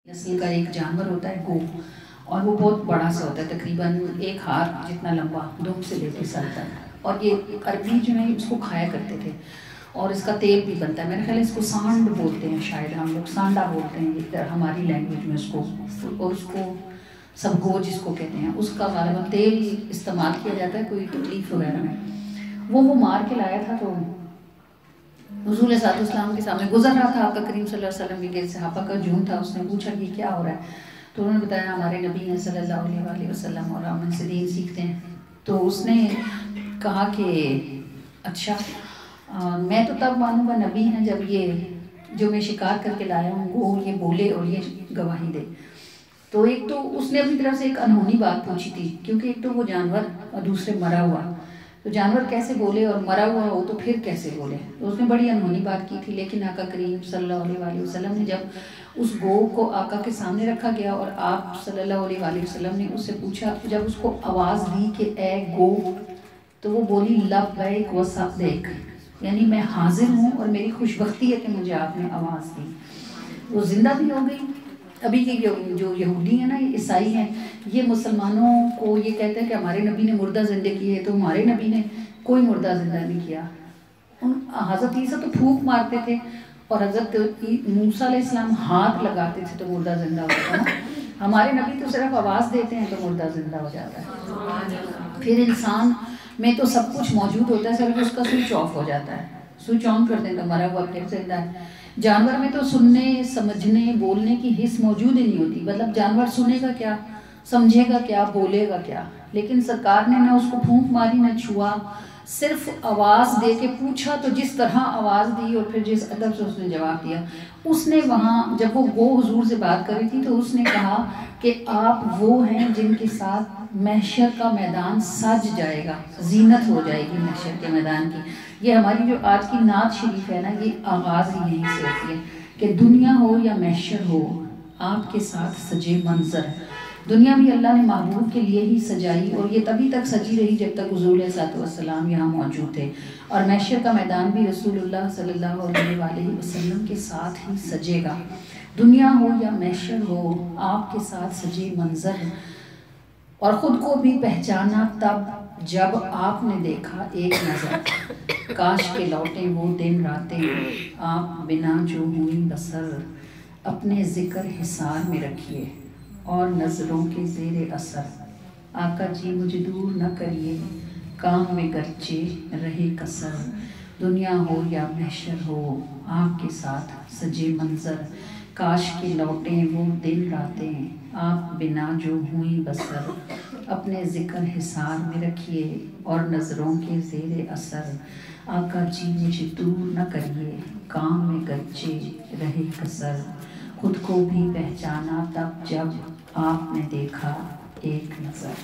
नस्ल का एक जानवर होता है गो, और वो बहुत बड़ा सा होता है, तकरीबन एक हाथ जितना लंबा, दुम से लेके सर तक। और ये अरबी जो है उसको खाया करते थे और इसका तेल भी बनता है। मेरे ख्याल इसको सांड बोलते हैं, शायद हम लोग सांडा बोलते हैं इधर हमारी लैंग्वेज में उसको, और उसको सबगो जिसको कहते हैं, उसका गालिबा तेल इस्तेमाल किया जाता है कोई तकलीफ वगैरह में। वो मार के लाया था तो हुज़ूर सल्लल्लाहु के सामने गुजर रहा था आपका करीम सल्लल्लाहु अलैहि वसल्लम के सहाबा का झुंड था। उसने पूछा कि क्या हो रहा है, तो उन्होंने बताया हमारे नबी ने सल्लल्लाहु अलैहि वसल्लम और हम इनसे दीन सीखते हैं। तो उसने कहा कि अच्छा मैं तो तब मानूंगा नबी हैं जब ये जो मैं शिकार करके लाया हूँ वो ये बोले और ये गवाही दे। तो एक तो उसने अपनी तरफ से एक अनहोनी बात पूछी थी, क्योंकि एक तो वो जानवर और दूसरे मरा हुआ, तो जानवर कैसे बोले और मरा हुआ हो तो फिर कैसे बोले। तो उसने बड़ी अनहोनी बात की थी। लेकिन आका करीम सल्लल्लाहु अलैहि वसल्लम ने जब उस गौ को आका के सामने रखा गया और आप सल्लल्लाहु अलैहि वसल्लम ने उससे पूछा, जब उसको आवाज़ दी कि ए गौ, तो वो बोली लब्बैक व सअदैक, यानी मैं हाजिर हूँ और मेरी खुशबख्ती है कि मुझे आपने आवाज़ दी। वो ज़िंदा भी हो गई। अभी के जो यहूदी हैं ना, ईसाई हैं, ये मुसलमानों को ये कहते हैं कि हमारे नबी ने मुर्दा ज़िंदे किए, तो हमारे नबी ने कोई मुर्दा ज़िंदा नहीं किया। हज़रत ईसा तो फूंक मारते थे और हज़रत मूसा अलैहिस्सलाम हाथ लगाते थे तो मुर्दा ज़िंदा होता था। हमारे नबी तो सिर्फ आवाज़ देते हैं तो मुर्दा ज़िंदा हो जाता है। फिर इंसान में तो सब कुछ मौजूद होता है, सिर्फ उसका स्विच ऑफ हो जाता है, स्विच ऑन कर दें तो मरा हुआ फिर जिंदा है। जानवर में तो सुनने, समझने, बोलने की हिस्स मौजूद ही नहीं होती। मतलब जानवर सुनेगा क्या, समझेगा क्या, बोलेगा क्या। लेकिन सरकार ने ना उसको फूंक मारी ना छुआ, सिर्फ आवाज़ दे के पूछा, तो जिस तरह आवाज़ दी और फिर जिस अदब से उसने जवाब दिया। उसने वहाँ जब वो गो हुजूर से बात करी थी तो उसने कहा कि आप वो हैं जिनके साथ महशर का मैदान सज जाएगा, जीनत हो जाएगी महशर के मैदान की। ये हमारी जो आज की नात शरीफ है ना, ये आगाज़ ही यहीं से होती है कि दुनिया हो या महशर हो, आपके साथ सजे मंजर। दुनिया भी अल्लाह ने महबूब के लिए ही सजाई और ये तभी तक सजी रही जब तक हुज़ूर सल्लल्लाहु यहाँ मौजूद थे। और महशर का मैदान भी रसूलुल्लाह सल्लल्लाहु अलैहि वसल्लम के साथ ही सजेगा। दुनिया हो या महशर हो, आपके साथ सजे मंजर। और ख़ुद को भी पहचाना तब जब आपने देखा एक नज़र, काश के लौटे वो दिन रातें, आप बिना जो हुई बसर। अपने ज़िक्र हिसार में रखिए और नज़रों के ज़ेरे असर। आका जी मुझे दूर न करिए, काम में गरचे रहे कसर। दुनिया हो या महशर हो, आपके साथ सजे मंजर। काश के लौटे वो दिन रातें, आप बिना जो हुई बसर। अपने ज़िक्र हिसार में रखिए और नज़रों के ज़ेरे असर। आका जी मुझे दूर न करिए, काम में गरचे रहे कसर। खुद को भी पहचाना तब जब आपने देखा एक नज़र।